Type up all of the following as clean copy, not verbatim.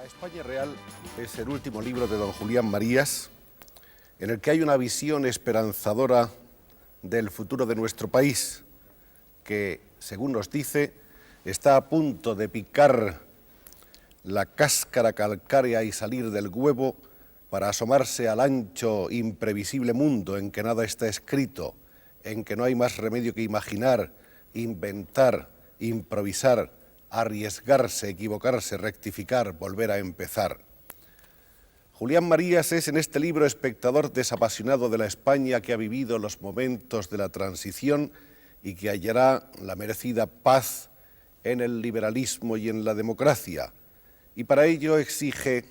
España Real es el último libro de don Julián Marías, en el que hay una visión esperanzadora del futuro de nuestro país, que, según nos dice, está a punto de picar la cáscara calcárea y salir del huevo para asomarse al ancho, imprevisible mundo en que nada está escrito, en que no hay más remedio que imaginar, inventar, improvisar, arriesgarse, equivocarse, rectificar, volver a empezar. Julián Marías es en este libro espectador desapasionado de la España que ha vivido los momentos de la transición y que hallará la merecida paz en el liberalismo y en la democracia. Y para ello exige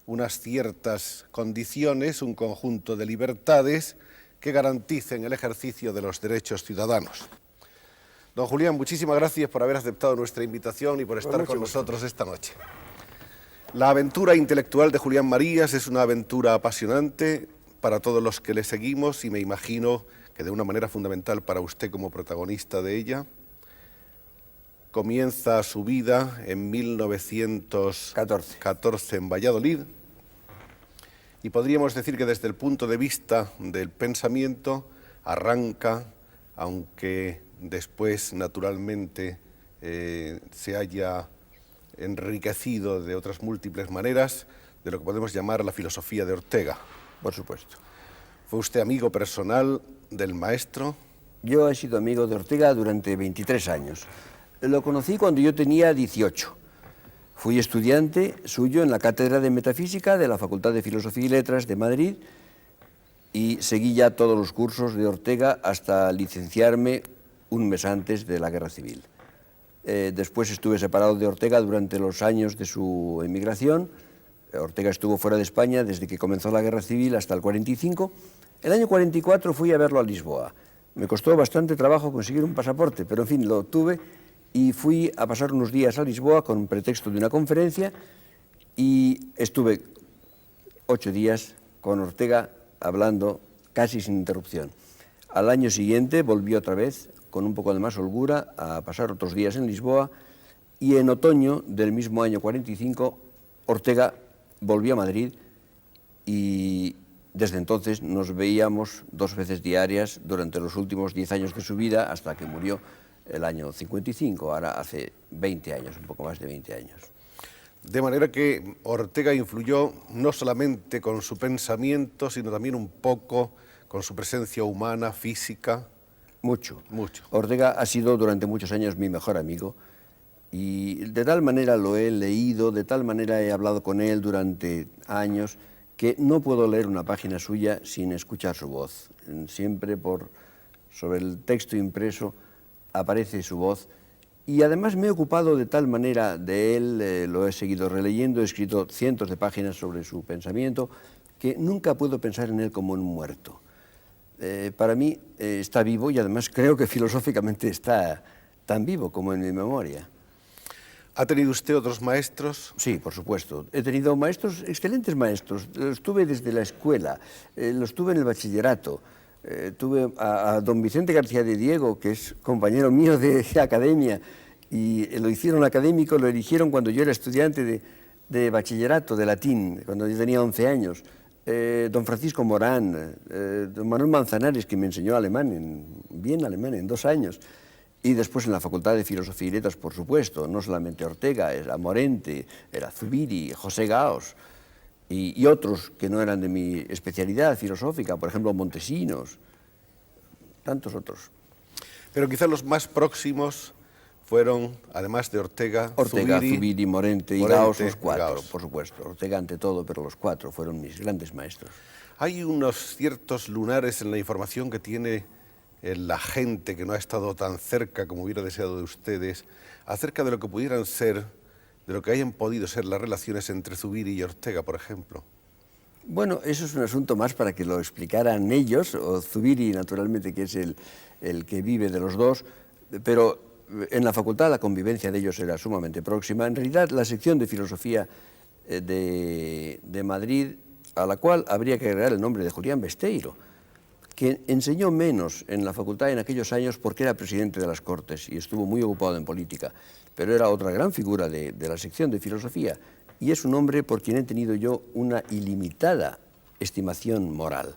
unas ciertas condiciones, un conjunto de libertades que garanticen el ejercicio de los derechos ciudadanos. Don Julián, muchísimas gracias por haber aceptado nuestra invitación y por estar con nosotros esta noche. La aventura intelectual de Julián Marías es una aventura apasionante para todos los que le seguimos y me imagino que de una manera fundamental para usted como protagonista de ella. Comienza su vida en 1914 en Valladolid y podríamos decir que desde el punto de vista del pensamiento arranca, aunque después naturalmente se haya enriquecido de otras múltiples maneras, de lo que podemos llamar la filosofía de Ortega. Por supuesto. ¿Fue usted amigo personal del maestro? Yo he sido amigo de Ortega durante 23 años. Lo conocí cuando yo tenía 18. Fui estudiante suyo en la Cátedra de Metafísica de la Facultad de Filosofía y Letras de Madrid y seguí ya todos los cursos de Ortega hasta licenciarme un mes antes de la Guerra Civil. Después estuve separado de Ortega durante los años de su emigración. Ortega estuvo fuera de España desde que comenzó la Guerra Civil hasta el 45. El año 44 fui a verlo a Lisboa. Me costó bastante trabajo conseguir un pasaporte, pero en fin, lo obtuve y fui a pasar unos días a Lisboa con pretexto de una conferencia y estuve 8 días con Ortega hablando casi sin interrupción. Al año siguiente volví otra vez con un poco de más holgura a pasar otros días en Lisboa y en otoño del mismo año 45 Ortega volvió a Madrid y desde entonces nos veíamos 2 veces diarias durante los últimos 10 años de su vida hasta que murió el año 55, ahora hace 20 años, un poco más de 20 años. De manera que Ortega influyó no solamente con su pensamiento, sino también un poco con su presencia humana, física. Mucho. Mucho. Ortega ha sido durante muchos años mi mejor amigo y de tal manera lo he leído, de tal manera he hablado con él durante años que no puedo leer una página suya sin escuchar su voz. Siempre sobre el texto impreso aparece su voz y además me he ocupado de tal manera de él, lo he seguido releyendo, he escrito cientos de páginas sobre su pensamiento que nunca puedo pensar en él como un muerto. Para mí está vivo y además creo que filosóficamente está tan vivo como en mi memoria. ¿Ha tenido usted otros maestros? Sí, por supuesto. He tenido maestros, excelentes maestros. Los tuve desde la escuela, los tuve en el bachillerato. Tuve a don Vicente García de Diego, que es compañero mío de academia, y lo hicieron académico, lo eligieron cuando yo era estudiante de bachillerato, de latín, cuando yo tenía 11 años. Don Francisco Morán, don Manuel Manzanares, que me enseñó alemán, bien alemán, en 2 años. Y después en la Facultad de Filosofía y Letras, por supuesto, no solamente Ortega, era Morente, era Zubiri, José Gaos, y otros que no eran de mi especialidad filosófica, por ejemplo, Montesinos, tantos otros. Pero quizás los más próximos fueron, además de Ortega, Zubiri, Morente y Gaos, los 4, por supuesto. Ortega ante todo, pero los 4 fueron mis grandes maestros. Hay unos ciertos lunares en la información que tiene la gente que no ha estado tan cerca como hubiera deseado de ustedes, acerca de lo que pudieran ser, de lo que hayan podido ser las relaciones entre Zubiri y Ortega, por ejemplo. Bueno, eso es un asunto más para que lo explicaran ellos, o Zubiri, naturalmente, que es el que vive de los dos, pero en la facultad la convivencia de ellos era sumamente próxima. En realidad, la sección de filosofía de Madrid, a la cual habría que agregar el nombre de Julián Besteiro, que enseñó menos en la facultad en aquellos años porque era presidente de las Cortes y estuvo muy ocupado en política, pero era otra gran figura de la sección de filosofía y es un hombre por quien he tenido yo una ilimitada estimación moral.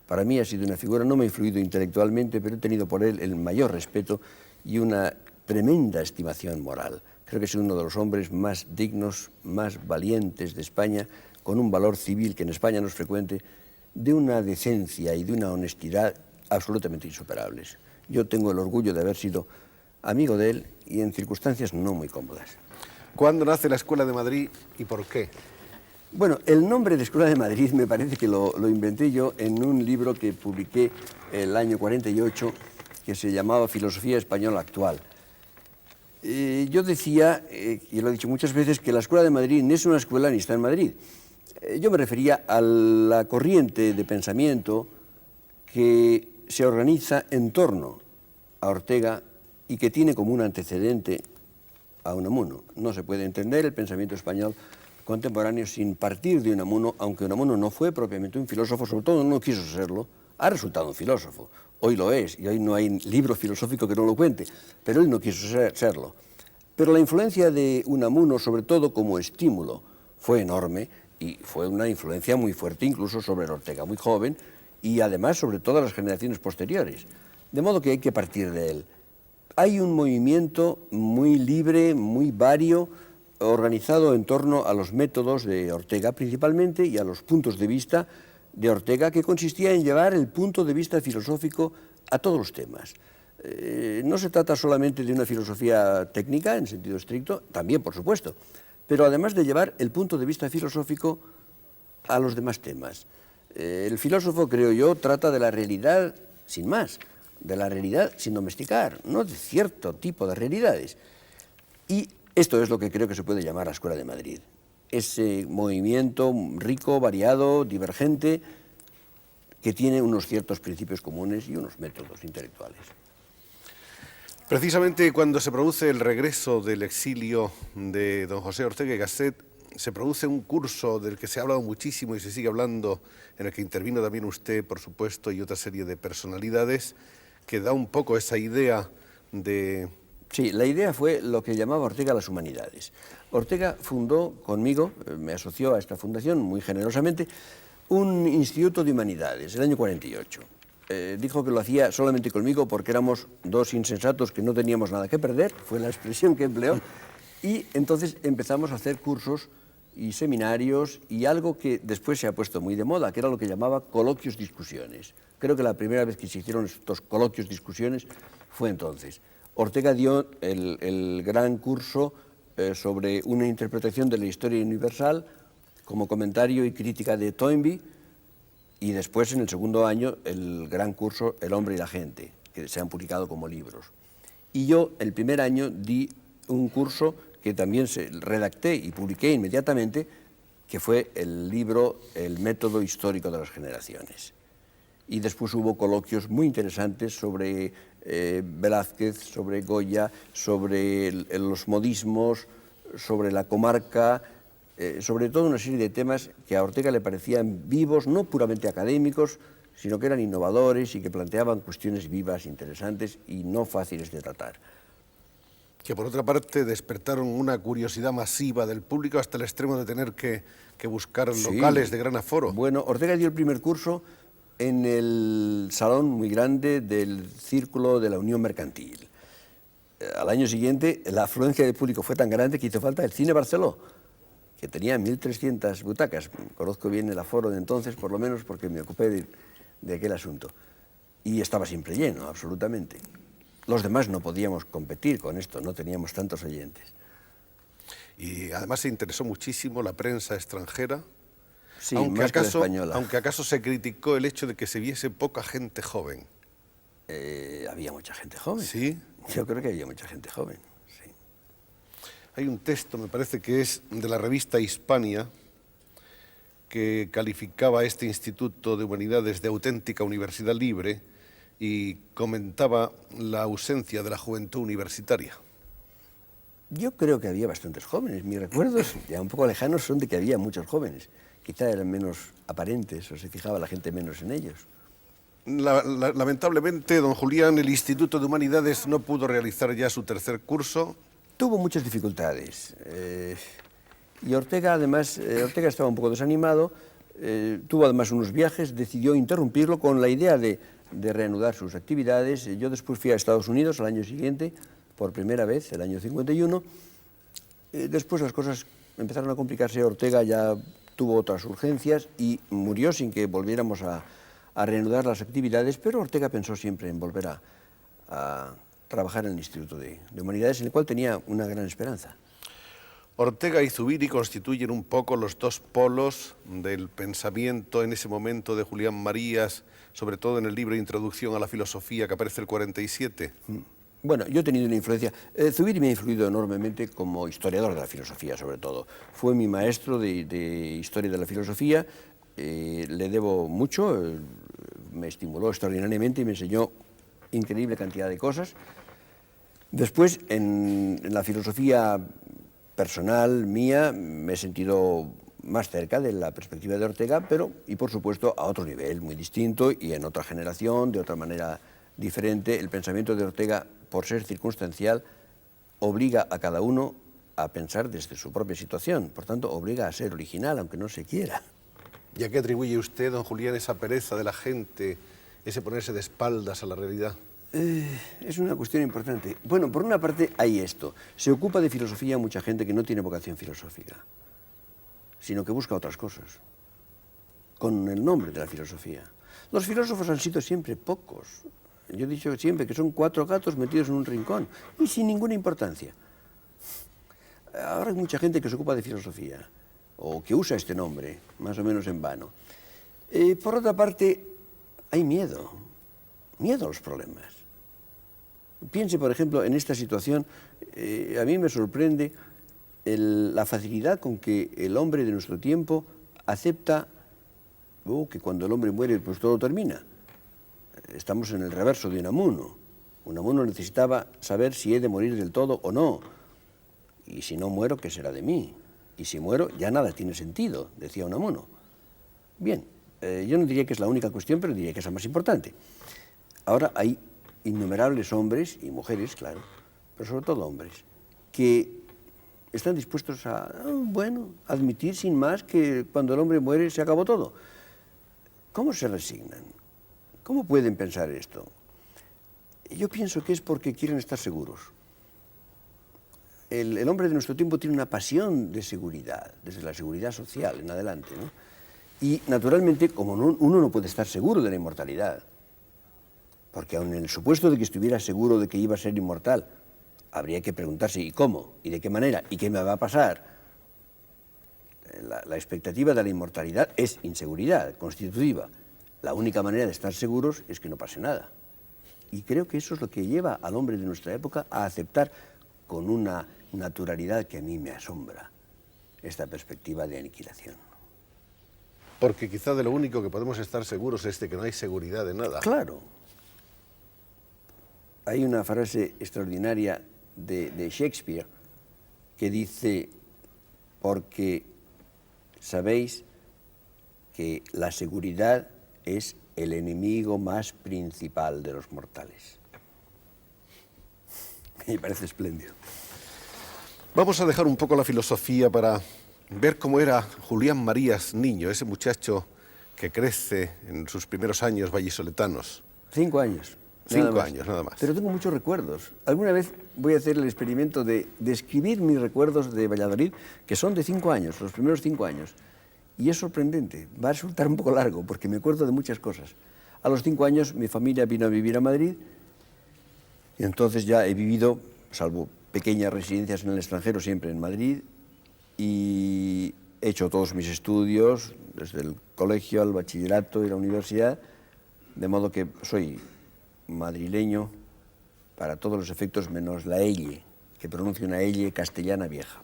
Para mí ha sido una figura, no me ha influido intelectualmente, pero he tenido por él el mayor respeto y una tremenda estimación moral. Creo que es uno de los hombres más dignos, más valientes de España, con un valor civil que en España no es frecuente, de una decencia y de una honestidad absolutamente insuperables. Yo tengo el orgullo de haber sido amigo de él y en circunstancias no muy cómodas. ¿Cuándo nace la Escuela de Madrid y por qué? Bueno, el nombre de Escuela de Madrid me parece que lo inventé yo en un libro que publiqué el año 48, que se llamaba Filosofía Española Actual. Yo decía, y lo he dicho muchas veces, que la Escuela de Madrid no es una escuela ni está en Madrid. Yo me refería a la corriente de pensamiento que se organiza en torno a Ortega y que tiene como un antecedente a Unamuno. No se puede entender el pensamiento español contemporáneo sin partir de Unamuno, aunque Unamuno no fue propiamente un filósofo, sobre todo no quiso serlo, ha resultado un filósofo. Hoy lo es, y hoy no hay libro filosófico que no lo cuente, pero él no quiso serlo. Pero la influencia de Unamuno, sobre todo como estímulo, fue enorme y fue una influencia muy fuerte incluso sobre el Ortega muy joven y además sobre todas las generaciones posteriores. De modo que hay que partir de él. Hay un movimiento muy libre, muy vario, organizado en torno a los métodos de Ortega principalmente y a los puntos de vista de Ortega, que consistía en llevar el punto de vista filosófico a todos los temas. No se trata solamente de una filosofía técnica en sentido estricto, también por supuesto, pero además de llevar el punto de vista filosófico a los demás temas. El filósofo, creo yo, trata de la realidad sin más, de la realidad sin domesticar, no de cierto tipo de realidades. Y esto es lo que creo que se puede llamar la Escuela de Madrid. Ese movimiento rico, variado, divergente, que tiene unos ciertos principios comunes y unos métodos intelectuales. Precisamente cuando se produce el regreso del exilio de don José Ortega y Gasset, se produce un curso del que se ha hablado muchísimo y se sigue hablando, en el que intervino también usted, por supuesto, y otra serie de personalidades, que da un poco esa idea de... Sí, la idea fue lo que llamaba Ortega las humanidades. Ortega fundó conmigo, me asoció a esta fundación muy generosamente, un instituto de humanidades, el año 48. Dijo que lo hacía solamente conmigo porque éramos dos insensatos que no teníamos nada que perder, fue la expresión que empleó, y entonces empezamos a hacer cursos y seminarios y algo que después se ha puesto muy de moda, que era lo que llamaba coloquios discusiones. Creo que la primera vez que se hicieron estos coloquios discusiones fue entonces. Ortega dio el gran curso sobre una interpretación de la historia universal como comentario y crítica de Toynbee, y después en el segundo año el gran curso El hombre y la gente, que se han publicado como libros. Y yo el primer año di un curso que también redacté y publiqué inmediatamente, que fue el libro El método histórico de las generaciones. Y después hubo coloquios muy interesantes sobre Velázquez, sobre Goya, sobre los modismos, sobre la comarca, sobre todo una serie de temas que a Ortega le parecían vivos, no puramente académicos, sino que eran innovadores y que planteaban cuestiones vivas, interesantes y no fáciles de tratar. Que por otra parte despertaron una curiosidad masiva del público hasta el extremo de tener que buscar locales de gran aforo. Bueno, Ortega dio el primer curso en el salón muy grande del Círculo de la Unión Mercantil. Al año siguiente la afluencia de público fue tan grande que hizo falta el Cine Barceló, que tenía 1.300 butacas. Conozco bien el aforo de entonces, por lo menos porque me ocupé de aquel asunto. Y estaba siempre lleno, absolutamente. Los demás no podíamos competir con esto, no teníamos tantos oyentes. Y además se interesó muchísimo la prensa extranjera, sí, más que la española. Aunque acaso se criticó el hecho de que se viese poca gente joven. Había mucha gente joven. ¿Sí? Yo creo que había mucha gente joven, sí. Hay un texto, me parece que es de la revista Hispania, que calificaba a este Instituto de Humanidades de auténtica universidad libre y comentaba la ausencia de la juventud universitaria. Yo creo que había bastantes jóvenes. Mis recuerdos, ya un poco lejanos, son de que había muchos jóvenes. Quizá eran menos aparentes o se fijaba la gente menos en ellos. Lamentablemente, don Julián, el Instituto de Humanidades no pudo realizar ya su tercer curso. Tuvo muchas dificultades Y Ortega, además, Ortega estaba un poco desanimado, tuvo además unos viajes, decidió interrumpirlo con la idea de reanudar sus actividades. Yo después fui a Estados Unidos al año siguiente, por primera vez, el año 51. Después las cosas empezaron a complicarse, Ortega ya tuvo otras urgencias y murió sin que volviéramos a reanudar las actividades, pero Ortega pensó siempre en volver a trabajar en el Instituto de Humanidades, en el cual tenía una gran esperanza. Ortega y Zubiri constituyen un poco los dos polos del pensamiento en ese momento de Julián Marías, sobre todo en el libro Introducción a la Filosofía, que aparece el 47. Bueno, yo he tenido una influencia. Zubiri me ha influido enormemente como historiador de la filosofía, sobre todo. Fue mi maestro de historia de la filosofía, le debo mucho, me estimuló extraordinariamente y me enseñó increíble cantidad de cosas. Después, en la filosofía personal mía, me he sentido más cerca de la perspectiva de Ortega, pero, y por supuesto, a otro nivel, muy distinto, y en otra generación, de otra manera diferente. El pensamiento de Ortega, por ser circunstancial, obliga a cada uno a pensar desde su propia situación, por tanto, obliga a ser original, aunque no se quiera. ¿Y a qué atribuye usted, don Julián, esa pereza de la gente, ese ponerse de espaldas a la realidad? Es una cuestión importante. Bueno, por una parte hay esto. Se ocupa de filosofía mucha gente que no tiene vocación filosófica, sino que busca otras cosas, con el nombre de la filosofía. Los filósofos han sido siempre pocos. Yo he dicho siempre que son 4 gatos metidos en un rincón y sin ninguna importancia. Ahora hay mucha gente que se ocupa de filosofía, o que usa este nombre, más o menos en vano. Por otra parte, hay miedo a los problemas. Piense, por ejemplo, en esta situación, a mí me sorprende la facilidad con que el hombre de nuestro tiempo acepta que cuando el hombre muere, pues todo termina. Estamos en el reverso de Unamuno. Unamuno necesitaba saber si he de morir del todo o no. Y si no muero, ¿qué será de mí? Y si muero, ya nada tiene sentido, decía Unamuno. Bien, yo no diría que es la única cuestión, pero diría que es la más importante. Ahora hay innumerables hombres y mujeres, claro, pero sobre todo hombres, que están dispuestos a, admitir sin más que cuando el hombre muere se acabó todo. ¿Cómo se resignan? ¿Cómo pueden pensar esto? Yo pienso que es porque quieren estar seguros. El hombre de nuestro tiempo tiene una pasión de seguridad, desde la seguridad social en adelante, ¿no? Y naturalmente, como uno no puede estar seguro de la inmortalidad, porque aun en el supuesto de que estuviera seguro de que iba a ser inmortal, habría que preguntarse ¿y cómo? ¿Y de qué manera? ¿Y qué me va a pasar? La expectativa de la inmortalidad es inseguridad constitutiva. La única manera de estar seguros es que no pase nada. Y creo que eso es lo que lleva al hombre de nuestra época a aceptar con una naturalidad que a mí me asombra esta perspectiva de aniquilación. Porque quizá de lo único que podemos estar seguros es de que no hay seguridad de nada. Claro. Hay una frase extraordinaria de Shakespeare que dice, porque sabéis que la seguridad es el enemigo más principal de los mortales. Me parece espléndido. Vamos a dejar un poco la filosofía para ver cómo era Julián Marías niño, ese muchacho que crece en sus primeros años vallisoletanos. 5 años. 5 años, nada más. Pero tengo muchos recuerdos. Alguna vez voy a hacer el experimento de describir mis recuerdos de Valladolid, que son de 5 años, los primeros 5 años. Y es sorprendente, va a resultar un poco largo, porque me acuerdo de muchas cosas. A los 5 años mi familia vino a vivir a Madrid, y entonces ya he vivido, salvo pequeñas residencias en el extranjero, siempre en Madrid, y he hecho todos mis estudios, desde el colegio al bachillerato y la universidad, de modo que soy madrileño para todos los efectos, menos la elle, que pronuncia una elle castellana vieja,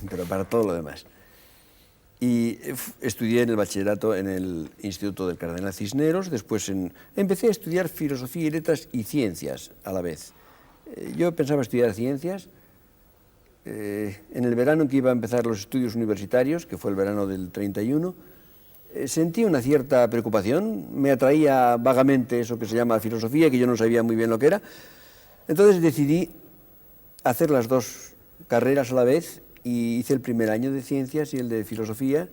pero para todo lo demás. Y estudié en el bachillerato en el Instituto del Cardenal Cisneros, después empecé a estudiar filosofía y letras y ciencias a la vez. Yo pensaba estudiar ciencias. En el verano en que iba a empezar los estudios universitarios, que fue el verano del 31, sentí una cierta preocupación, me atraía vagamente eso que se llama filosofía, que yo no sabía muy bien lo que era. Entonces decidí hacer las 2 carreras a la vez y hice el primer año de Ciencias y el de Filosofía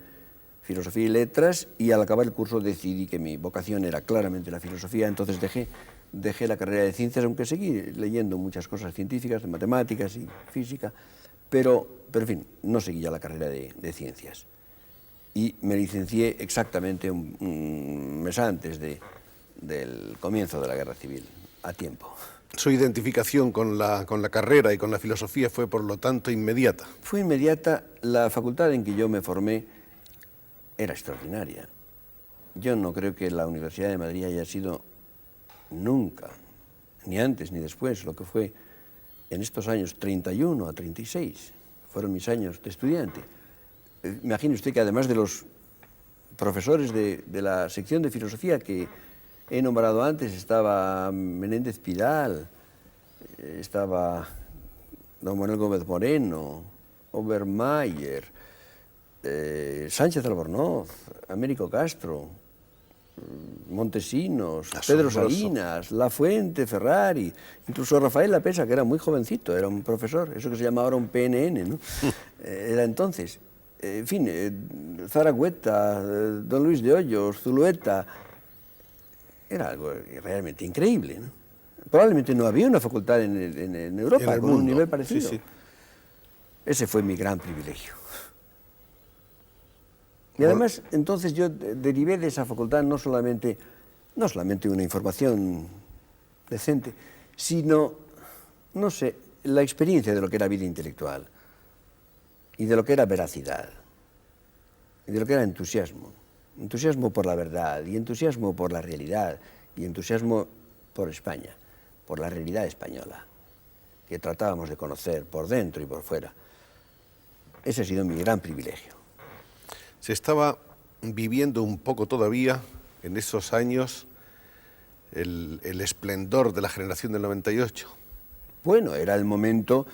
y Letras, y al acabar el curso decidí que mi vocación era claramente la filosofía, entonces dejé la carrera de Ciencias, aunque seguí leyendo muchas cosas científicas, de matemáticas y física, pero en fin, no seguí ya la carrera de Ciencias. Y me licencié exactamente un mes antes del comienzo de la Guerra Civil, a tiempo. Su identificación con la carrera y con la filosofía fue, por lo tanto, inmediata. Fue inmediata. La facultad en que yo me formé era extraordinaria. Yo no creo que la Universidad de Madrid haya sido nunca, ni antes ni después, lo que fue en estos años 31 a 36, fueron mis años de estudiante. Imagine usted que además de los profesores de la sección de filosofía que he nombrado antes, estaba Menéndez Pidal, estaba don Manuel Gómez Moreno, Obermayer, Sánchez Albornoz, Américo Castro, Montesinos, Pedro Salinas, Lafuente, Ferrari, incluso Rafael Lapesa, que era muy jovencito, era un profesor, eso que se llama ahora un PNN, ¿no? Era entonces. En fin, Zaragoza, don Luis de Hoyos, Zulueta, era algo realmente increíble, ¿no? Probablemente no había una facultad en Europa con un nivel parecido. Sí, sí. Ese fue mi gran privilegio. Y además, entonces yo derivé de esa facultad no solamente una información decente, sino, no sé, la experiencia de lo que era vida intelectual, y de lo que era veracidad, y de lo que era entusiasmo. Entusiasmo por la verdad, y entusiasmo por la realidad, y entusiasmo por España, por la realidad española, que tratábamos de conocer por dentro y por fuera. Ese ha sido mi gran privilegio. Se estaba viviendo un poco todavía, en esos años, el esplendor de la generación del 98. Bueno, era el momento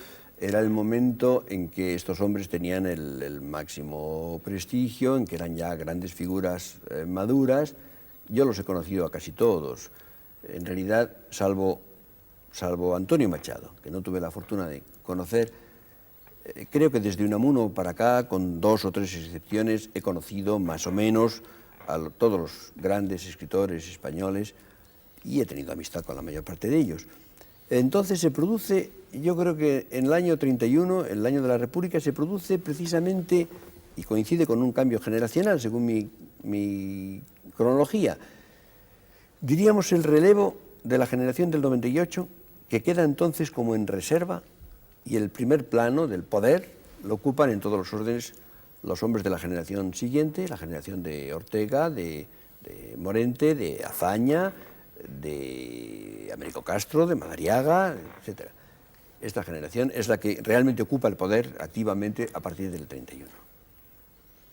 en que estos hombres tenían el máximo prestigio, en que eran ya grandes figuras maduras. Yo los he conocido a casi todos. En realidad, salvo Antonio Machado, que no tuve la fortuna de conocer, creo que desde Unamuno para acá, con 2 o 3 excepciones, he conocido más o menos a todos los grandes escritores españoles y he tenido amistad con la mayor parte de ellos. Entonces se produce, yo creo que en el año 31, el año de la República, se produce precisamente, y coincide con un cambio generacional, según mi cronología, diríamos el relevo de la generación del 98, que queda entonces como en reserva, y el primer plano del poder lo ocupan en todos los órdenes los hombres de la generación siguiente, la generación de Ortega, de Morente, de Azaña, de Américo Castro, de Madariaga, etc. Esta generación es la que realmente ocupa el poder activamente a partir del 31.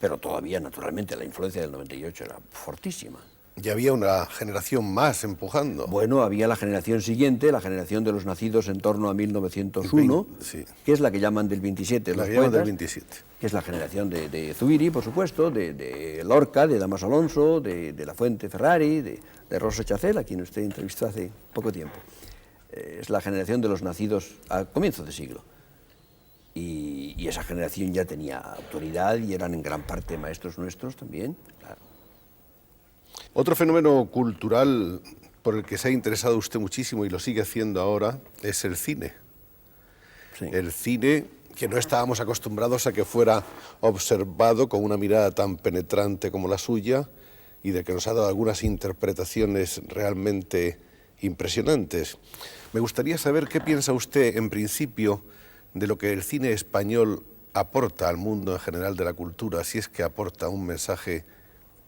Pero todavía, naturalmente, la influencia del 98 era fortísima. Y había una generación más empujando. Bueno, había la generación siguiente, la generación de los nacidos en torno a 1901, sí, que es la que llaman del 27, la que llaman del 27. Que es la generación de Zubiri, por supuesto, de Lorca, de Damaso Alonso, de Lafuente Ferrari, de Rosa Chacel, a quien usted entrevistó hace poco tiempo. Es la generación de los nacidos a comienzo de siglo. Y esa generación ya tenía autoridad y eran en gran parte maestros nuestros también, claro. Otro fenómeno cultural por el que se ha interesado usted muchísimo y lo sigue haciendo ahora es el cine. Sí. El cine, que no estábamos acostumbrados a que fuera observado con una mirada tan penetrante como la suya y de que nos ha dado algunas interpretaciones realmente impresionantes. Me gustaría saber qué piensa usted, en principio, de lo que el cine español aporta al mundo en general de la cultura, si es que aporta un mensaje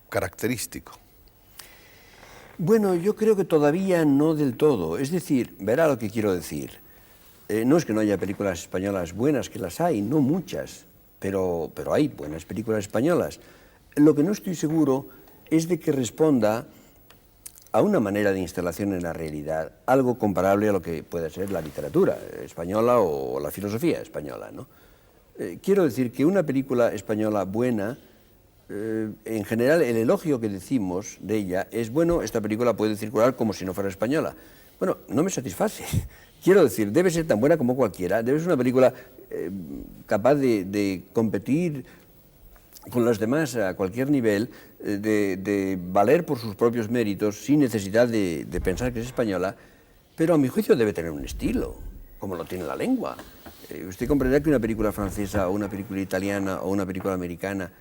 característico. Bueno, yo creo que todavía no del todo. Es decir, verá lo que quiero decir. No es que no haya películas españolas buenas, que las hay, no muchas, pero hay buenas películas españolas. Lo que no estoy seguro es de que responda a una manera de instalación en la realidad, algo comparable a lo que puede ser la literatura española o la filosofía española, ¿no? Quiero decir que una película española buena, en general el elogio que decimos de ella es, bueno, esta película puede circular como si no fuera española. Bueno, no me satisface. Quiero decir, debe ser tan buena como cualquiera, debe ser una película capaz de competir con los demás a cualquier nivel, de valer por sus propios méritos sin necesidad de pensar que es española, pero a mi juicio debe tener un estilo, como lo tiene la lengua. Usted comprenderá que una película francesa o una película italiana o una película americana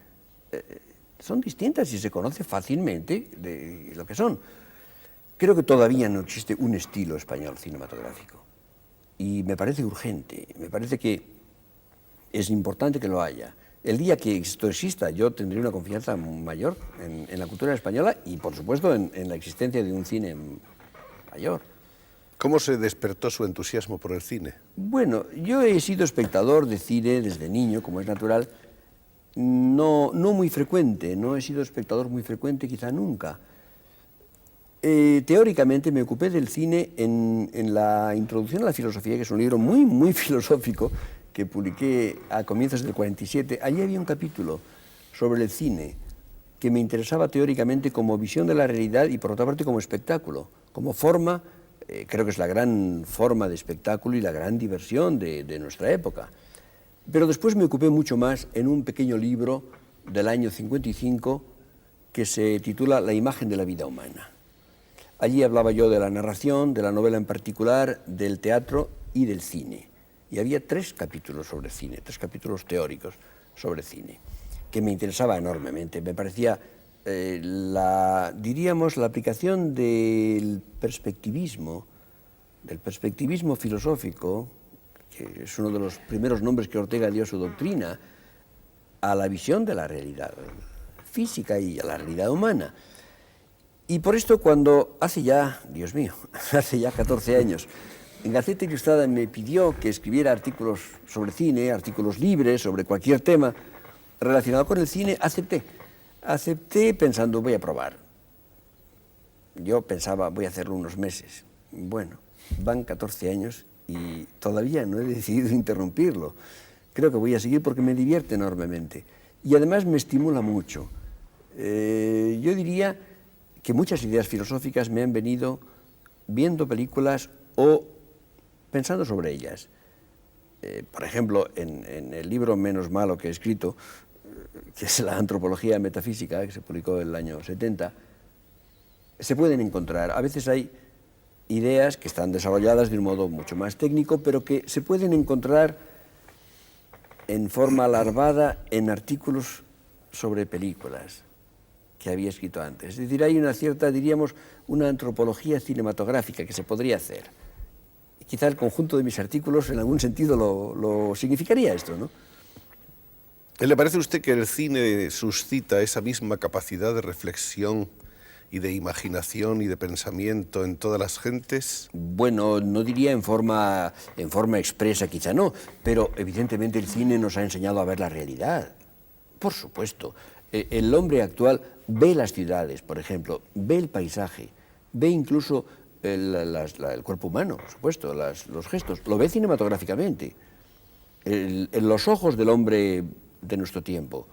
son distintas y se conoce fácilmente de lo que son. Creo que todavía no existe un estilo español cinematográfico y me parece urgente, me parece que es importante que lo haya. El día que esto exista, yo tendré una confianza mayor en la cultura española y, por supuesto, en la existencia de un cine mayor. ¿Cómo se despertó su entusiasmo por el cine? Bueno, yo he sido espectador de cine desde niño, como es natural, no muy frecuente, no he sido espectador muy frecuente, quizá nunca. Teóricamente me ocupé del cine en la Introducción a la Filosofía, que es un libro muy filosófico, que publiqué a comienzos del 47. Allí había un capítulo sobre el cine que me interesaba teóricamente como visión de la realidad y por otra parte como espectáculo, como forma, creo que es la gran forma de espectáculo y la gran diversión de nuestra época. Pero después me ocupé mucho más en un pequeño libro del año 55 que se titula La imagen de la vida humana. Allí hablaba yo de la narración, de la novela en particular, del teatro y del cine. Y había 3 capítulos sobre cine, 3 capítulos teóricos sobre cine, que me interesaba enormemente. Me parecía, diríamos, la aplicación del perspectivismo filosófico, que es uno de los primeros nombres que Ortega dio a su doctrina, a la visión de la realidad física y a la realidad humana. Y por esto cuando hace ya, Dios mío, hace ya 14 años, en Gaceta Ilustrada me pidió que escribiera artículos sobre cine, artículos libres sobre cualquier tema relacionado con el cine, acepté. Acepté pensando, voy a probar. Yo pensaba, voy a hacerlo unos meses. Bueno, van 14 años y todavía no he decidido interrumpirlo. Creo que voy a seguir porque me divierte enormemente. Y además me estimula mucho. Yo diría que muchas ideas filosóficas me han venido viendo películas o pensando sobre ellas. Por ejemplo, en el libro menos malo que he escrito, que es La antropología metafísica, que se publicó en el año 70, se pueden encontrar. A veces hay ideas que están desarrolladas de un modo mucho más técnico, pero que se pueden encontrar en forma larvada en artículos sobre películas que había escrito antes. Es decir, hay una cierta, diríamos, una antropología cinematográfica que se podría hacer. Quizá el conjunto de mis artículos en algún sentido lo significaría esto, ¿no? ¿Le parece a usted que el cine suscita esa misma capacidad de reflexión y de imaginación y de pensamiento en todas las gentes? Bueno, no diría en forma expresa, quizá no, pero evidentemente el cine nos ha enseñado a ver la realidad. Por supuesto. El hombre actual ve las ciudades, por ejemplo, ve el paisaje, ve incluso el cuerpo humano, por supuesto, los gestos, lo ve cinematográficamente. Los ojos del hombre de nuestro tiempo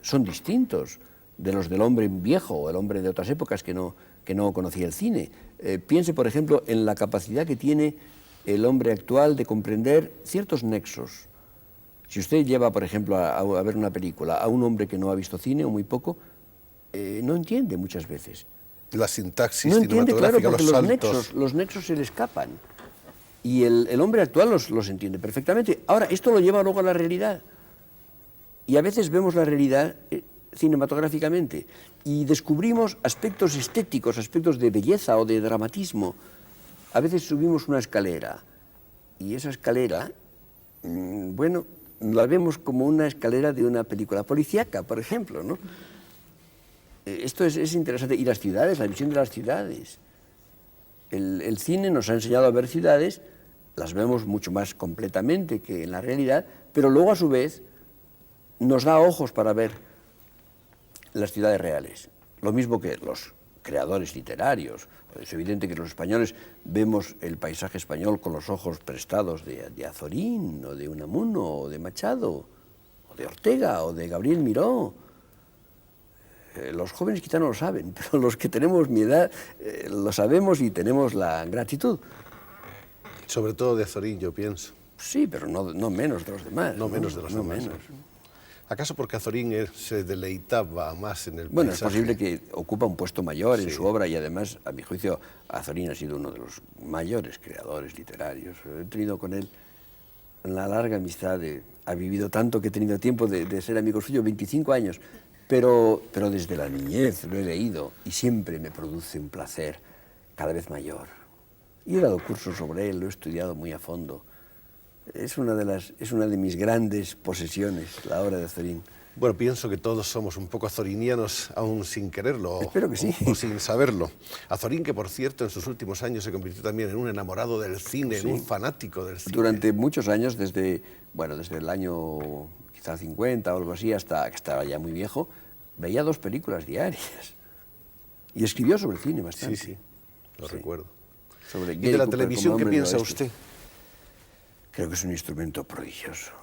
son distintos de los del hombre viejo o el hombre de otras épocas que no conocía el cine. Piense, por ejemplo, en la capacidad que tiene el hombre actual de comprender ciertos nexos. Si usted lleva, por ejemplo, a ver una película a un hombre que no ha visto cine o muy poco, no entiende muchas veces. La sintaxis no entiende, claro, cinematográfica, porque los nexos se le escapan. Y el hombre actual los entiende perfectamente. Ahora, esto lo lleva luego a la realidad. Y a veces vemos la realidad cinematográficamente y descubrimos aspectos estéticos, aspectos de belleza o de dramatismo. A veces subimos una escalera y esa escalera, bueno, la vemos como una escalera de una película policíaca, por ejemplo, ¿no? Esto es interesante. Y las ciudades, la visión de las ciudades. El cine nos ha enseñado a ver ciudades, las vemos mucho más completamente que en la realidad, pero luego a su vez nos da ojos para ver las ciudades reales. Lo mismo que los creadores literarios. Es evidente que los españoles vemos el paisaje español con los ojos prestados de Azorín, o de Unamuno, o de Machado, o de Ortega, o de Gabriel Miró. Los jóvenes quizá no lo saben, pero los que tenemos mi edad lo sabemos y tenemos la gratitud. Sobre todo de Azorín, yo pienso. Sí, pero no menos de los demás. No menos de los no demás. Menos. ¿Acaso porque Azorín se deleitaba más en el Bueno, paisaje? es posible que ocupa un puesto mayor en Sí. su obra y además, a mi juicio, Azorín ha sido uno de los mayores creadores literarios. He tenido con él una larga amistad, ha vivido tanto que he tenido tiempo de ser amigo suyo, 25 años, pero desde la niñez lo he leído y siempre me produce un placer cada vez mayor. Y he dado cursos sobre él, lo he estudiado muy a fondo. Es una de mis grandes posesiones, la obra de Azorín. Bueno, pienso que todos somos un poco azorinianos, aún sin quererlo. Espero que sí. O sin saberlo. Azorín, que por cierto, en sus últimos años se convirtió también en un enamorado del cine, Sí. en un fanático del cine. Durante muchos años, desde el año quizá 50 o algo así, hasta que estaba ya muy viejo, veía 2 películas diarias. Y escribió sobre cine bastante. Sí, lo recuerdo. Sobre ¿Y Gary de la Cooper televisión como qué hombre del piensa oeste. usted? Creo que es un instrumento prodigioso,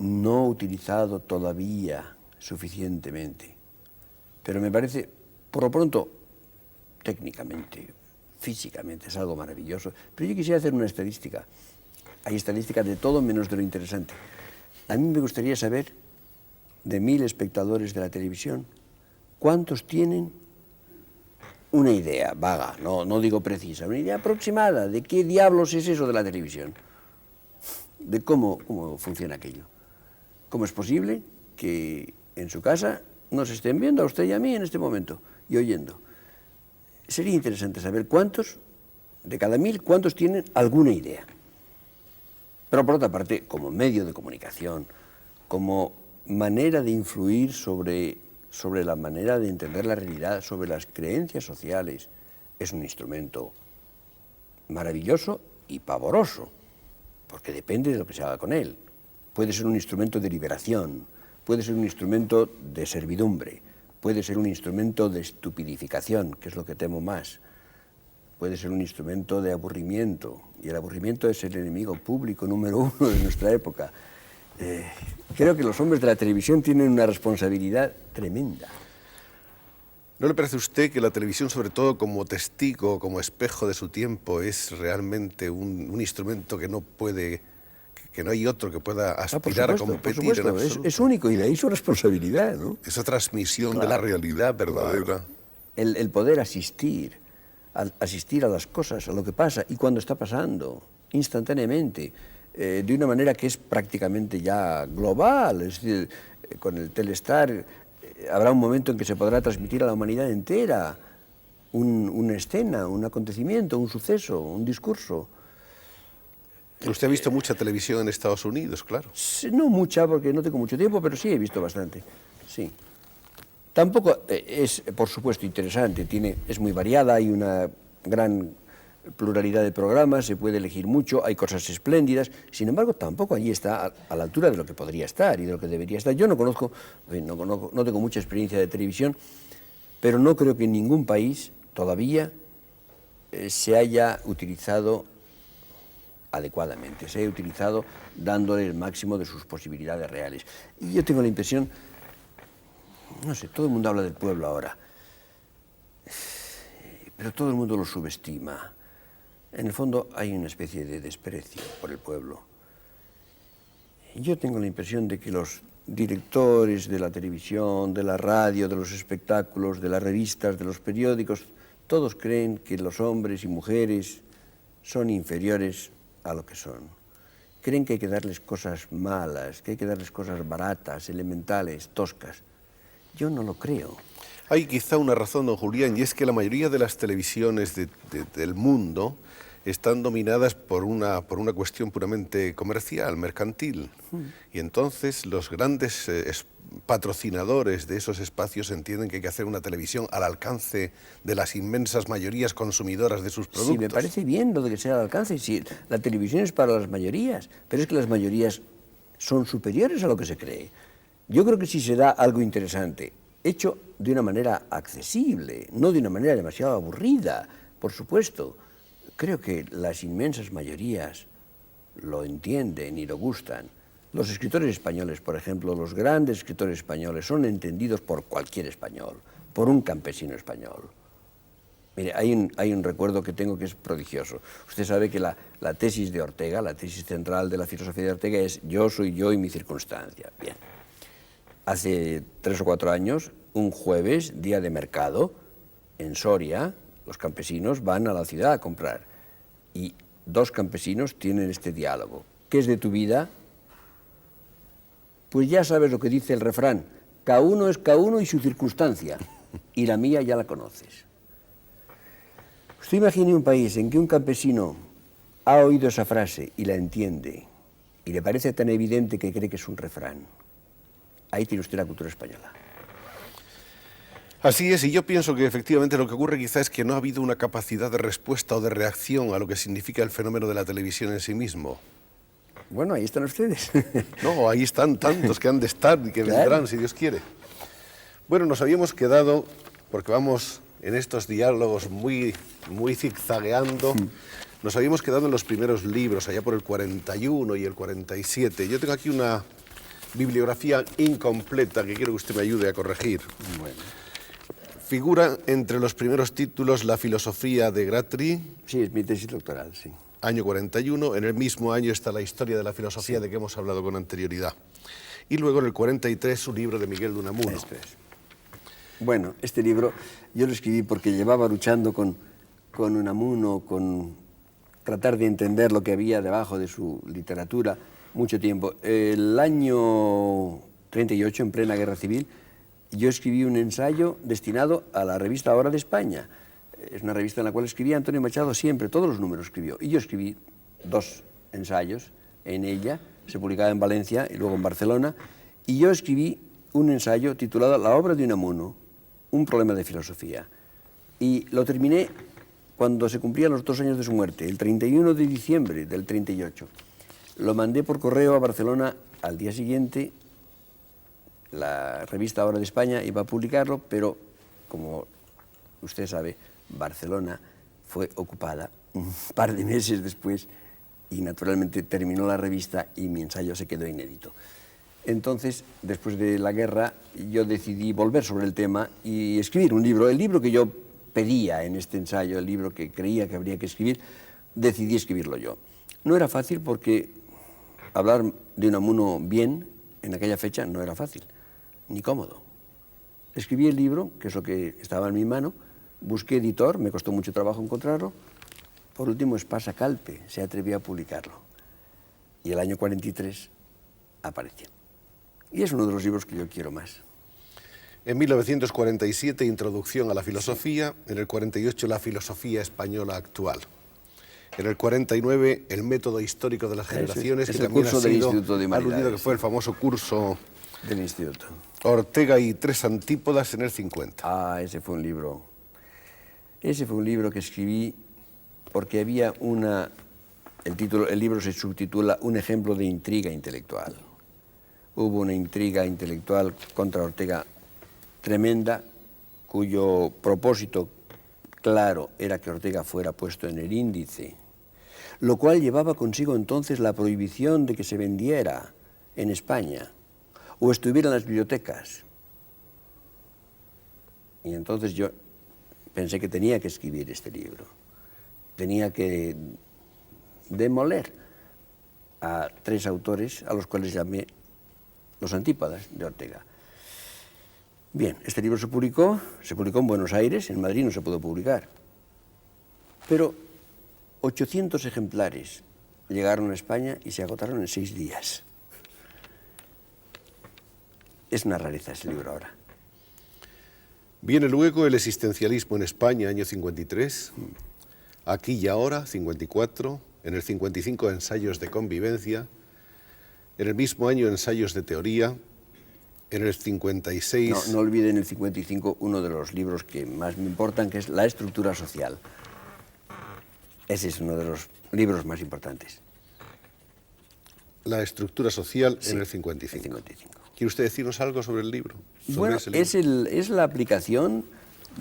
no utilizado todavía suficientemente, pero me parece, por lo pronto, técnicamente, físicamente, es algo maravilloso. Pero yo quisiera hacer una estadística. Hay estadísticas de todo menos de lo interesante. A mí me gustaría saber, de 1000 espectadores de la televisión, ¿cuántos tienen una idea vaga, no digo precisa, una idea aproximada de qué diablos es eso de la televisión? De cómo funciona aquello. ¿Cómo es posible que en su casa nos estén viendo a usted y a mí en este momento y oyendo? Sería interesante saber cuántos, de cada 1000, cuántos tienen alguna idea. Pero por otra parte, como medio de comunicación, como manera de influir sobre la manera de entender la realidad, sobre las creencias sociales, es un instrumento maravilloso y pavoroso, porque depende de lo que se haga con él. Puede ser un instrumento de liberación, puede ser un instrumento de servidumbre, puede ser un instrumento de estupidificación, que es lo que temo más, puede ser un instrumento de aburrimiento, y el aburrimiento es el enemigo público número 1 de nuestra época. Creo que los hombres de la televisión tienen una responsabilidad tremenda. ¿No le parece a usted que la televisión, sobre todo como testigo, como espejo de su tiempo, es realmente un instrumento que no hay otro que pueda aspirar a competir en absoluto? Es único y de ahí su responsabilidad, ¿no? Esa transmisión de la realidad verdadera. El poder asistir a las cosas, a lo que pasa y cuando está pasando, instantáneamente, de una manera que es prácticamente ya global. Es decir, con el Telestar habrá un momento en que se podrá transmitir a la humanidad entera una escena, un acontecimiento, un suceso, un discurso. Usted ha visto mucha televisión en Estados Unidos, claro. No mucha, porque no tengo mucho tiempo, pero sí he visto bastante, sí. Tampoco es, por supuesto, interesante, es muy variada, hay una gran pluralidad de programas, se puede elegir mucho, hay cosas espléndidas, sin embargo, tampoco allí está a la altura de lo que podría estar y de lo que debería estar. Yo no tengo mucha experiencia de televisión, pero no creo que en ningún país todavía se haya utilizado adecuadamente, se haya utilizado dándole el máximo de sus posibilidades reales. Y yo tengo la impresión, no sé, todo el mundo habla del pueblo ahora, pero todo el mundo lo subestima. En el fondo hay una especie de desprecio por el pueblo. Yo tengo la impresión de que los directores de la televisión, de la radio, de los espectáculos, de las revistas, de los periódicos, todos creen que los hombres y mujeres son inferiores a lo que son. Creen que hay que darles cosas malas, que hay que darles cosas baratas, elementales, toscas. Yo no lo creo. Hay quizá una razón, don Julián, y es que la mayoría de las televisiones del mundo están dominadas por una cuestión puramente comercial, mercantil. Y entonces los grandes patrocinadores de esos espacios entienden que hay que hacer una televisión al alcance de las inmensas mayorías consumidoras de sus productos. Sí, me parece bien lo de que sea al alcance. Sí, la televisión es para las mayorías, pero es que las mayorías son superiores a lo que se cree. Yo creo que si se da algo interesante, hecho de una manera accesible, no de una manera demasiado aburrida, por supuesto, creo que las inmensas mayorías lo entienden y lo gustan. Los escritores españoles, por ejemplo, los grandes escritores españoles son entendidos por cualquier español, por un campesino español. Mire, hay un recuerdo que tengo que es prodigioso. Usted sabe que la tesis de Ortega, la tesis central de la filosofía de Ortega es yo soy yo y mi circunstancia. Bien. Hace 3 o 4 años, un jueves, día de mercado, en Soria, los campesinos van a la ciudad a comprar. Y 2 campesinos tienen este diálogo. ¿Qué es de tu vida? Pues ya sabes lo que dice el refrán. Cada uno es cada uno y su circunstancia. Y la mía ya la conoces. Usted imagine un país en que un campesino ha oído esa frase y la entiende y le parece tan evidente que cree que es un refrán. Ahí tiene usted la cultura española. Así es, y yo pienso que efectivamente lo que ocurre quizá es que no ha habido una capacidad de respuesta o de reacción a lo que significa el fenómeno de la televisión en sí mismo. Bueno, ahí están ustedes. No, ahí están tantos que han de estar y que vendrán, si Dios quiere. Bueno, nos habíamos quedado, porque vamos en estos diálogos muy zigzagueando, nos habíamos quedado en los primeros libros, allá por el 41 y el 47. Yo tengo aquí una bibliografía incompleta que quiero que usted me ayude a corregir. Bueno. Figura entre los primeros títulos La filosofía de Gratry. Sí, es mi tesis doctoral, sí. Año 41. En el mismo año está La historia de la filosofía, de que hemos hablado con anterioridad. Y luego en el 43 un libro de Miguel de Unamuno. Esto es. Bueno, este libro yo lo escribí porque llevaba luchando con Unamuno, con tratar de entender lo que había debajo de su literatura mucho tiempo. El año 38, en plena Guerra Civil, yo escribí un ensayo destinado a la revista Hora de España. Es una revista en la cual escribía Antonio Machado siempre, todos los números escribió. Y yo escribí 2 ensayos en ella, se publicaba en Valencia y luego en Barcelona, y yo escribí un ensayo titulado La obra de Unamuno, un problema de filosofía. Y lo terminé cuando se cumplían los 2 años de su muerte, el 31 de diciembre del 38. Lo mandé por correo a Barcelona al día siguiente. La revista Hora de España iba a publicarlo, pero como usted sabe, Barcelona fue ocupada un par de meses después y naturalmente terminó la revista y mi ensayo se quedó inédito. Entonces, después de la guerra, yo decidí volver sobre el tema y escribir un libro. El libro que yo pedía en este ensayo, el libro que creía que habría que escribir, decidí escribirlo yo. No era fácil porque hablar de Unamuno bien en aquella fecha no era fácil, ni cómodo. Escribí el libro, que es lo que estaba en mi mano, busqué editor, me costó mucho trabajo encontrarlo. Por último, Espasa Calpe se atrevió a publicarlo. Y el año 43 apareció. Y es uno de los libros que yo quiero más. En 1947, Introducción a la filosofía. En el 48, La filosofía española actual. En el 49, El método histórico de las generaciones, es que el también curso ha del sido Instituto de Humanidades, aludido, que fue el famoso curso del instituto. Ortega y 3 antípodas en el 50. Ah, ese fue un libro. Ese fue un libro que escribí porque había una... El libro se subtitula Un ejemplo de intriga intelectual. Hubo una intriga intelectual contra Ortega tremenda, cuyo propósito claro era que Ortega fuera puesto en el índice, lo cual llevaba consigo entonces la prohibición de que se vendiera en España o estuviera en las bibliotecas. Y entonces yo pensé que tenía que escribir este libro, tenía que demoler a 3 autores a los cuales llamé los antípodas de Ortega. Bien, este libro se publicó en Buenos Aires, en Madrid no se pudo publicar, pero 800 ejemplares llegaron a España y se agotaron en 6 días. Es una rareza ese libro ahora. Viene luego El existencialismo en España, año 53, Aquí y ahora, 54, en el 55, Ensayos de convivencia, en el mismo año, Ensayos de teoría, en el 56... No olviden en el 55 uno de los libros que más me importan, que es La estructura social. Ese es uno de los libros más importantes. La estructura social, Sí, en el 55. el 55. ¿Quiere usted decirnos algo sobre el libro? Sobre Bueno, ese libro? es la aplicación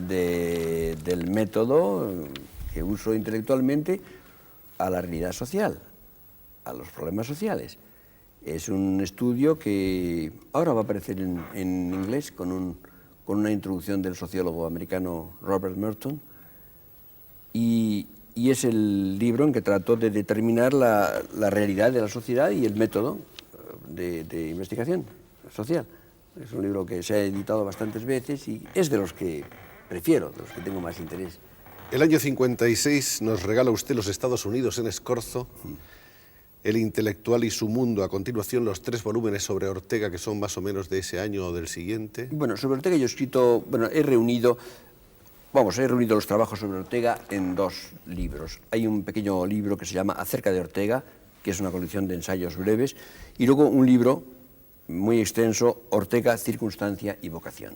del método que uso intelectualmente a la realidad social, a los problemas sociales. Es un estudio que ahora va a aparecer en inglés con una introducción del sociólogo americano Robert Merton, y es el libro en que trato de determinar la realidad de la sociedad y el método de investigación social. Es un libro que se ha editado bastantes veces y es de los que prefiero, de los que tengo más interés. El año 56 nos regala usted los Estados Unidos en Escorzo, El intelectual y su mundo. A continuación, los 3 volúmenes sobre Ortega, que son más o menos de ese año o del siguiente. Bueno, sobre Ortega yo he escrito, he reunido los trabajos sobre Ortega en 2 libros. Hay un pequeño libro que se llama Acerca de Ortega, que es una colección de ensayos breves, y luego un libro muy extenso, Ortega, Circunstancia y Vocación,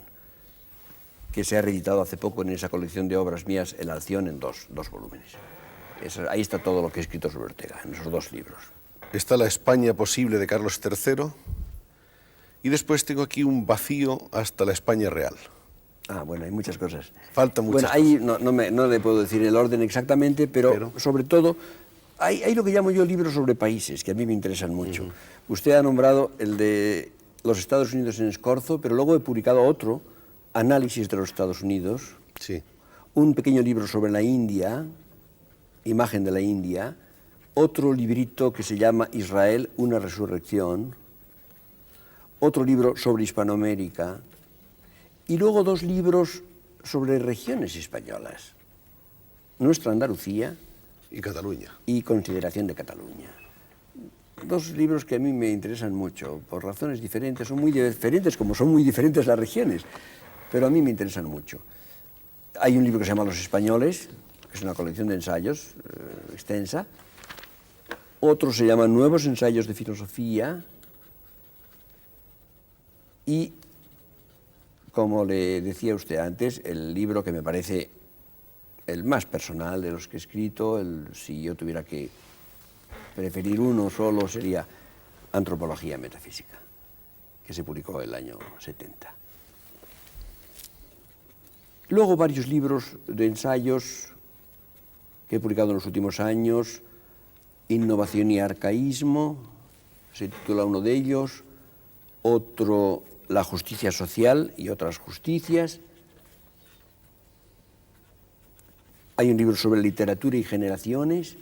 que se ha reeditado hace poco en esa colección de obras mías, El Alción, en dos volúmenes. Ahí está todo lo que he escrito sobre Ortega, en esos 2 libros. Está La España posible de Carlos III, y después tengo aquí un vacío hasta la España real. Ah, bueno, hay muchas cosas. Faltan muchas cosas. Ahí no le puedo decir el orden exactamente, pero sobre todo hay lo que llamo yo libros sobre países, que a mí me interesan mucho. Usted ha nombrado el de los Estados Unidos en Escorzo, pero luego he publicado otro, Análisis de los Estados Unidos, Sí. un pequeño libro sobre la India, Imagen de la India, otro librito que se llama Israel, una resurrección, otro libro sobre Hispanoamérica, y luego 2 libros sobre regiones españolas, Nuestra Andalucía Y Cataluña. y Consideración de Cataluña. 2 libros que a mí me interesan mucho, por razones diferentes, son muy diferentes como son muy diferentes las regiones, pero a mí me interesan mucho. Hay un libro que se llama Los Españoles, que es una colección de ensayos extensa. Otro se llama Nuevos ensayos de filosofía. Y, como le decía usted antes, el libro que me parece el más personal de los que he escrito, si yo tuviera que preferir uno solo, sería Antropología Metafísica, que se publicó el año 70. Luego varios libros de ensayos que he publicado en los últimos años, Innovación y Arcaísmo, se titula uno de ellos, otro, La justicia social y otras justicias. Hay un libro sobre literatura y generaciones.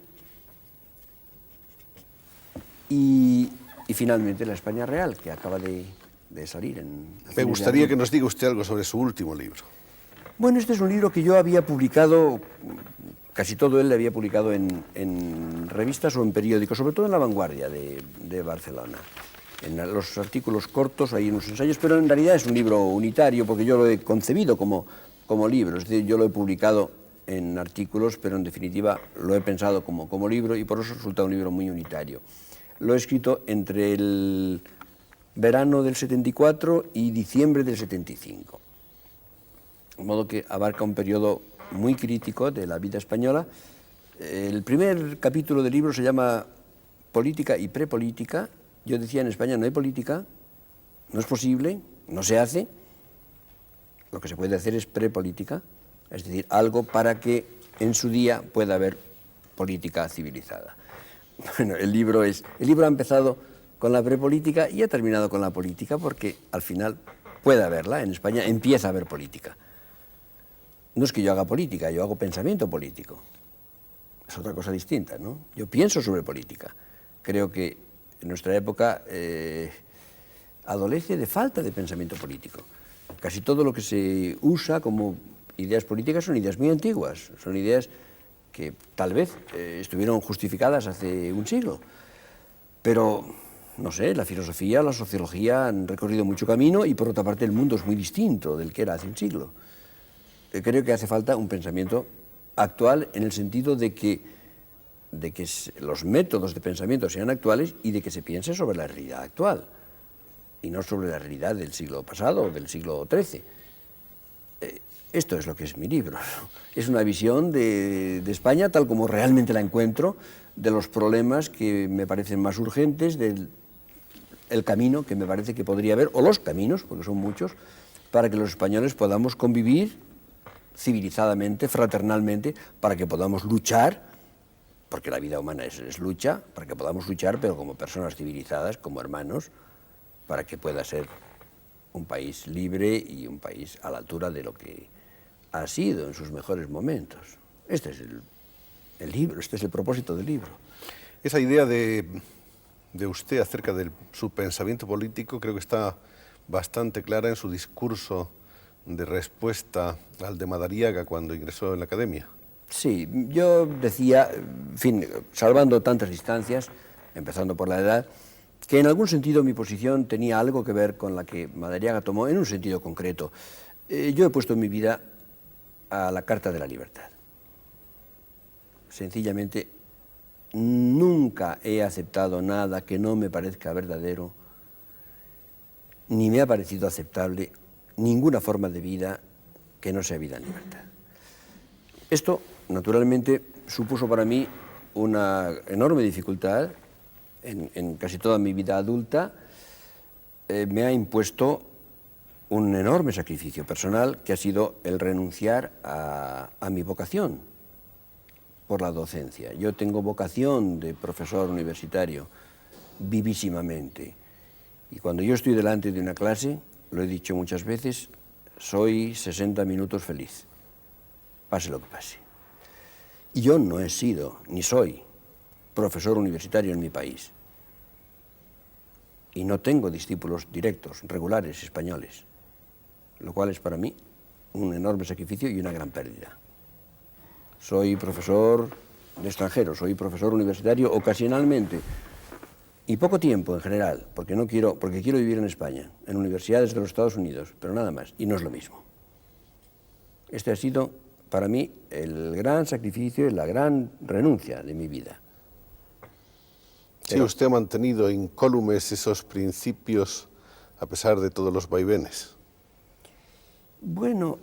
Y finalmente La España Real, que acaba de salir. Me gustaría que nos diga usted algo sobre su último libro. Bueno, este es un libro que yo había publicado, casi todo él lo había publicado en revistas o en periódicos, sobre todo en La Vanguardia de Barcelona. En los artículos cortos hay unos ensayos, pero en realidad es un libro unitario, porque yo lo he concebido como libro, es decir, yo lo he publicado en artículos, pero en definitiva lo he pensado como libro y por eso resulta un libro muy unitario. Lo he escrito entre el verano del 74 y diciembre del 75. De modo que abarca un periodo muy crítico de la vida española. El primer capítulo del libro se llama Política y prepolítica. Yo decía, en España no hay política, no es posible, no se hace. Lo que se puede hacer es prepolítica, es decir, algo para que en su día pueda haber política civilizada. Bueno, el libro ha empezado con la prepolítica y ha terminado con la política, porque al final puede haberla. En España empieza a haber política. No es que yo haga política, yo hago pensamiento político. Es otra cosa distinta, ¿no? Yo pienso sobre política. Creo que en nuestra época adolece de falta de pensamiento político. Casi todo lo que se usa como ideas políticas son ideas muy antiguas, son ideas que tal vez estuvieron justificadas hace un siglo. Pero, no sé, la filosofía, la sociología han recorrido mucho camino y, por otra parte, el mundo es muy distinto del que era hace un siglo. Creo que hace falta un pensamiento actual en el sentido de que los métodos de pensamiento sean actuales y de que se piense sobre la realidad actual y no sobre la realidad del siglo pasado o del siglo XIII. Esto es lo que es mi libro, ¿no? Es una visión de España tal como realmente la encuentro, de los problemas que me parecen más urgentes, del camino que me parece que podría haber, o los caminos, porque son muchos, para que los españoles podamos convivir civilizadamente, fraternalmente, para que podamos luchar, porque la vida humana es lucha, para que podamos luchar, pero como personas civilizadas, como hermanos, para que pueda ser un país libre y un país a la altura de lo que ha sido en sus mejores momentos. Este es el libro, este es el propósito del libro. Esa idea de usted acerca de su pensamiento político creo que está bastante clara en su discurso de respuesta al de Madariaga cuando ingresó en la academia. Sí, yo decía, en fin, salvando tantas distancias, empezando por la edad, que en algún sentido mi posición tenía algo que ver con la que Madariaga tomó, en un sentido concreto. Yo he puesto en mi vida a la Carta de la Libertad. Sencillamente, nunca he aceptado nada que no me parezca verdadero, ni me ha parecido aceptable ninguna forma de vida que no sea vida en libertad. Esto, naturalmente, supuso para mí una enorme dificultad en casi toda mi vida adulta. Me ha impuesto un enorme sacrificio personal que ha sido el renunciar a mi vocación por la docencia. Yo tengo vocación de profesor universitario vivísimamente. Y cuando yo estoy delante de una clase, lo he dicho muchas veces, soy 60 minutos feliz, pase lo que pase. Y yo no he sido, ni soy, profesor universitario en mi país. Y no tengo discípulos directos, regulares, españoles, lo cual es para mí un enorme sacrificio y una gran pérdida. Soy profesor de extranjero, soy profesor universitario ocasionalmente, y poco tiempo en general, porque quiero vivir en España, en universidades de los Estados Unidos, pero nada más, y no es lo mismo. Este ha sido para mí el gran sacrificio y la gran renuncia de mi vida. Sí, usted ha mantenido incólumes esos principios a pesar de todos los vaivenes. Bueno,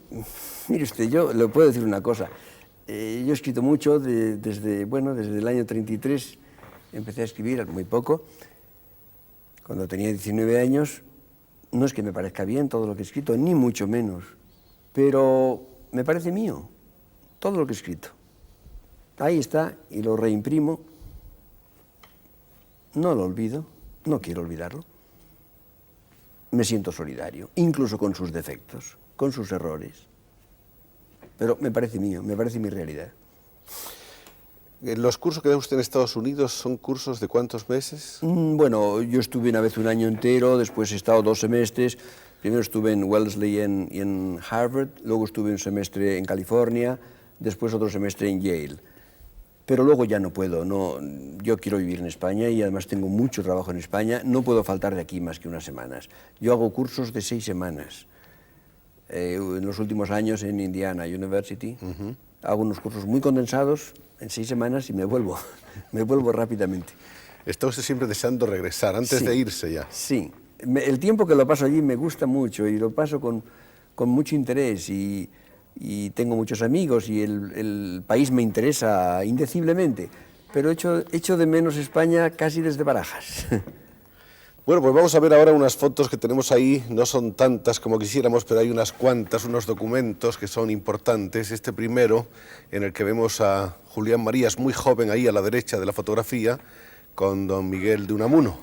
mire usted, yo le puedo decir una cosa. Yo he escrito mucho desde el año 33. Empecé a escribir muy poco. Cuando tenía 19 años, no es que me parezca bien todo lo que he escrito, ni mucho menos, pero me parece mío, todo lo que he escrito. Ahí está, y lo reimprimo. No lo olvido, no quiero olvidarlo. Me siento solidario, incluso con sus defectos, con sus errores. Pero me parece mío, me parece mi realidad. ¿Los cursos que da usted en Estados Unidos son cursos de cuántos meses? Bueno, yo estuve una vez un año entero, después he estado 2 semestres. Primero estuve en Wellesley y en Harvard, luego estuve un semestre en California, después otro semestre en Yale. Pero luego ya no puedo, yo quiero vivir en España y además tengo mucho trabajo en España, no puedo faltar de aquí más que unas semanas. Yo hago cursos de 6 semanas. En los últimos años en Indiana University, hago unos cursos muy condensados en 6 semanas y me vuelvo rápidamente. Está usted siempre deseando regresar, antes de irse ya. Sí, el tiempo que lo paso allí me gusta mucho y lo paso con mucho interés y tengo muchos amigos y el país me interesa indeciblemente, pero echo de menos España casi desde Barajas. Bueno, pues vamos a ver ahora unas fotos que tenemos ahí, no son tantas como quisiéramos, pero hay unas cuantas, unos documentos que son importantes. Este primero, en el que vemos a Julián Marías, muy joven ahí a la derecha de la fotografía, con don Miguel de Unamuno.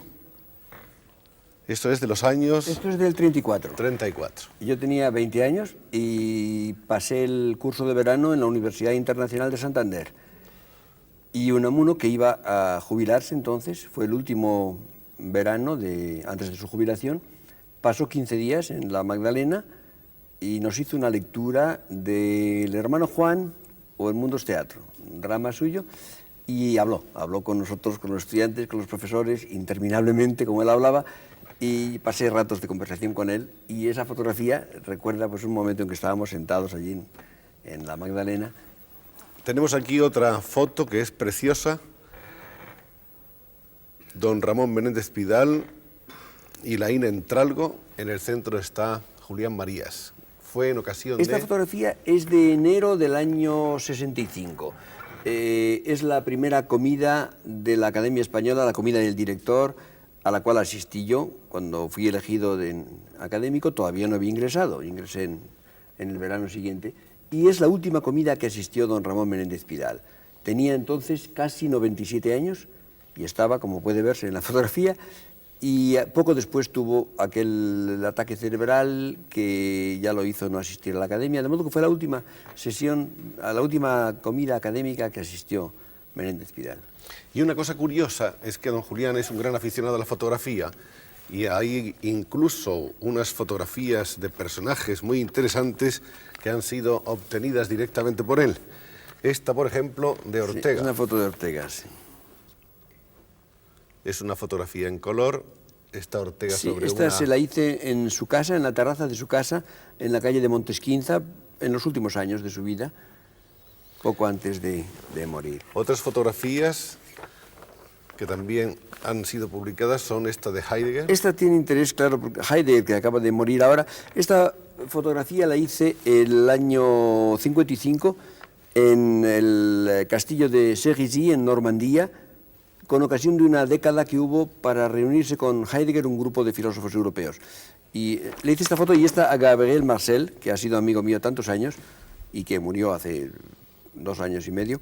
Esto es de los años... Esto es del 34. 34. Yo tenía 20 años y pasé el curso de verano en la Universidad Internacional de Santander. Y Unamuno, que iba a jubilarse entonces, fue el último verano antes de su jubilación, pasó 15 días en la Magdalena y nos hizo una lectura del Hermano Juan o El mundo es teatro, un drama suyo, y habló con nosotros, con los estudiantes, con los profesores, interminablemente, como él hablaba, y pasé ratos de conversación con él, y esa fotografía recuerda pues, un momento en que estábamos sentados allí en la Magdalena. Tenemos aquí otra foto que es preciosa. Don Ramón Menéndez Pidal y Laín Entralgo, en el centro está Julián Marías. Fue en ocasión Esta fotografía es de enero del año 65. Es la primera comida de la Academia Española, la comida del director, a la cual asistí yo cuando fui elegido académico. Todavía no había ingresado, ingresé en el verano siguiente, y es la última comida que asistió don Ramón Menéndez Pidal. Tenía entonces casi 97 años, y estaba, como puede verse en la fotografía, Y poco después tuvo aquel ataque cerebral que ya lo hizo no asistir a la academia, de modo que fue la última sesión, a la última comida académica que asistió Menéndez Pidal. Y una cosa curiosa es que don Julián es un gran aficionado a la fotografía y hay incluso unas fotografías de personajes muy interesantes que han sido obtenidas directamente por él. Esta, por ejemplo, de Ortega. Sí, es una foto de Ortega, sí. Es una fotografía en color. Esta Ortega Sí, sobre esta se la hice en su casa, en la terraza de su casa, en la calle de Montesquinza, en los últimos años de su vida, poco antes de morir. Otras fotografías que también han sido publicadas son esta de Heidegger. Esta tiene interés, claro, porque Heidegger, que acaba de morir ahora, esta fotografía la hice el año 55 en el castillo de Cerisy, en Normandía, con ocasión de una década que hubo para reunirse con Heidegger un grupo de filósofos europeos. Y le hice esta foto y esta a Gabriel Marcel, que ha sido amigo mío tantos años y que murió hace 2 años y medio.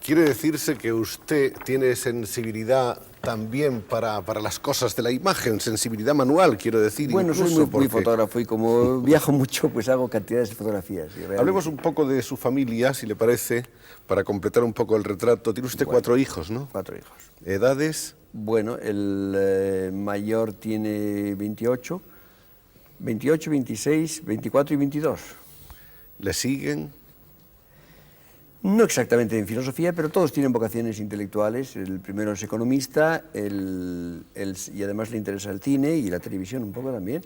Quiere decirse que usted tiene sensibilidad también para las cosas de la imagen, sensibilidad manual, quiero decir. Bueno, soy incluso muy fotógrafo y como viajo mucho, pues hago cantidades de fotografías. Hablemos un poco de su familia, si le parece, para completar un poco el retrato. Tiene usted 4 hijos, ¿no? 4 hijos. ¿Edades? Bueno, el mayor tiene 28, 26, 24 y 22. ¿Le siguen? No exactamente en filosofía, pero todos tienen vocaciones intelectuales. El primero es economista y además le interesa el cine y la televisión un poco también.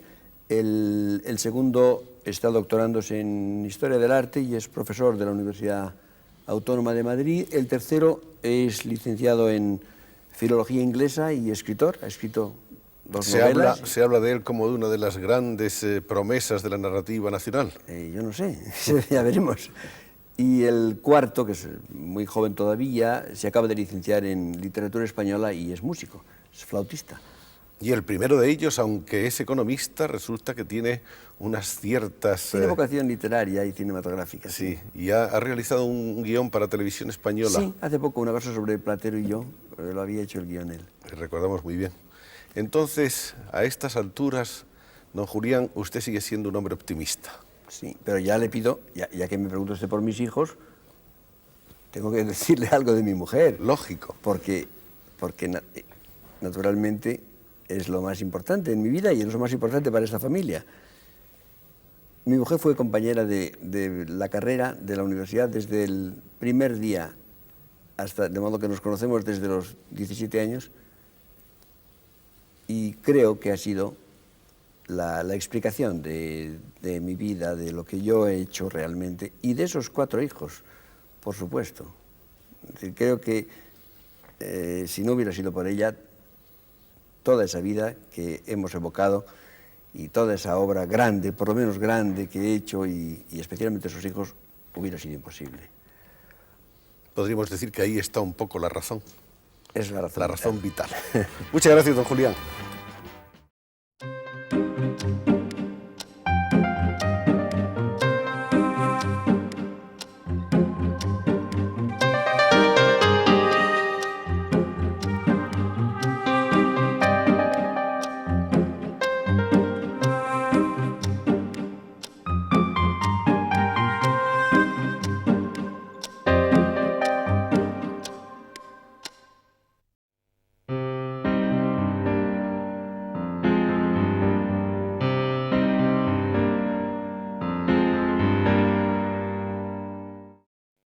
El segundo está doctorándose en Historia del Arte y es profesor de la Universidad Autónoma de Madrid. El tercero es licenciado en Filología Inglesa y escritor. Ha escrito 2 novelas. Se habla de él como de una de las grandes promesas de la narrativa nacional. Yo no sé, ya veremos. Y el cuarto, que es muy joven todavía, se acaba de licenciar en literatura española y es músico, es flautista. Y el primero de ellos, aunque es economista, resulta que tiene unas ciertas... Tiene vocación literaria y cinematográfica. Sí, y ha realizado un guión para televisión española. Sí, hace poco una cosa sobre Platero y yo, lo había hecho el guión él. Recordamos muy bien. Entonces, a estas alturas, don Julián, usted sigue siendo un hombre optimista. Sí, pero ya le pido, ya que me pregunta usted por mis hijos, tengo que decirle algo de mi mujer. Lógico. Porque naturalmente es lo más importante en mi vida y es lo más importante para esta familia. Mi mujer fue compañera de la carrera de la universidad desde el primer día hasta, de modo que nos conocemos desde los 17 años y creo que ha sido la explicación de mi vida, de lo que yo he hecho realmente y de esos 4 hijos, por supuesto. Creo que si no hubiera sido por ella, toda esa vida que hemos evocado y toda esa obra grande, por lo menos grande, que he hecho y especialmente esos hijos, hubiera sido imposible. Podríamos decir que ahí está un poco la razón. Es la razón. La razón vital. Muchas gracias, don Julián.